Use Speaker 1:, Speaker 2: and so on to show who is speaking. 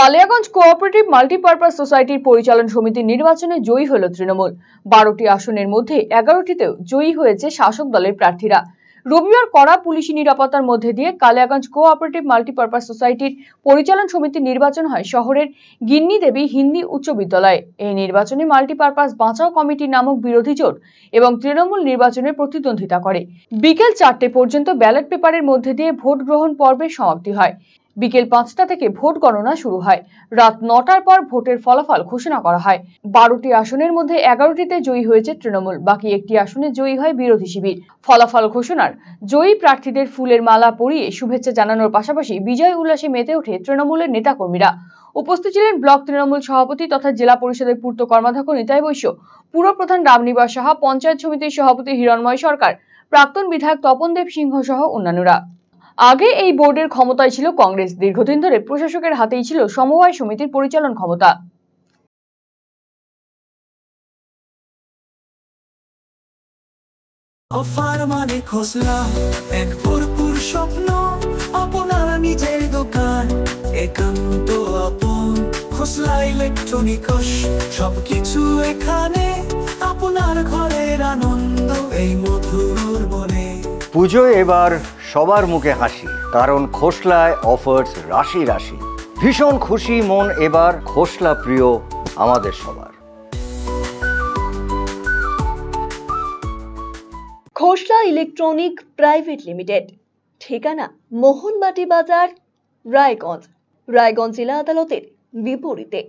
Speaker 1: Kaliaganj cooperative multipurpose সোসাইটির পরিচালন সমিতির নির্বাচনে জয়ী হল তৃণমূল। 12টি আসনের মধ্যে 11টিতেও জয়ী হয়েছে শাসক দলের প্রার্থীরা। রবিবার কড়া পুলিশি নিরাপত্তার মধ্যে দিয়ে কালিয়াগঞ্জ কোঅপারেটিভ মাল্টিপারপাস সোসাইটির পরিচালন সমিতির নির্বাচন হয় শহরের গিন্নি দেবী হিন্দি উচ্চ বিদ্যালয়ে। এই নির্বাচনে মাল্টিপারপাস বাঁচাও কমিটি নামক বিরোধী জোট এবং তৃণমূল নির্বাচনে প্রতিদ্বন্দ্বিতা করে। বিকেল 4টে পর্যন্ত ব্যালট পেপারের মধ্যে দিয়ে ভোট গ্রহণ পর্বের সমাপ্তি হয়। বিকেল 5টা থেকে ভোট গণনা শুরু হয়। রাত 9টার পর ভোটের ফলাফল ঘোষণা করা হয়। 12টি আসনের মধ্যে 11টিতে জয়ী হয়েছে তৃণমূল, বাকি একটি আসনে জয়ী হয় বিরোধী শিবির। ফলাফল ঘোষণার জয়ী প্রার্থীদের ফুলের মালা পরিয়ে শুভেচ্ছা জানানোর পাশাপাশি বিজয় উল্লাসে মেতে ওঠে তৃণমূলের নেতাকর্মীরা। উপস্থিত ছিলেন ব্লক তৃণমূল সভাপতি তথা জেলা পরিষদের পূর্ত কর্মাধ্যক্ষ নিতাই বৈশ্য, পুরপ্রধান রামনিবাস সাহা, পঞ্চায়েত সমিতির সভাপতি হিরণময় সরকার, প্রাক্তন বিধায়ক তপন দেব সিংহ সহ অন্যান্যরা। আগে এই বোর্ডের ক্ষমতায় ছিল কংগ্রেস। দীর্ঘদিন ধরে প্রশাসকের হাতেই ছিল সমবায় সমিতির পরিচালন ক্ষমতা।
Speaker 2: অফার মানে খোসলা, এক ভরপুর স্বপ্ন, আপনার নিজের দোকান, একান্ত আপন। খোসলা ইলেকট্রনিক্স, সবকিছু এখানে, আপনার ঘরের আনন্দ এই মধুর বনে।
Speaker 3: পুজোয় এবার সবার মুখে হাসি, কারণ খোসলায় অফার্স রাশি রাশি। ভীষণ খুশি মন এবার, খোসলা প্রিয় আমাদের সবার।
Speaker 4: খোসলা ইলেকট্রনিক প্রাইভেট লিমিটেড, ঠিকানা মোহনবাটি বাজার, রায়গঞ্জ, রায়গঞ্জ জেলা আদালতের বিপরীতে।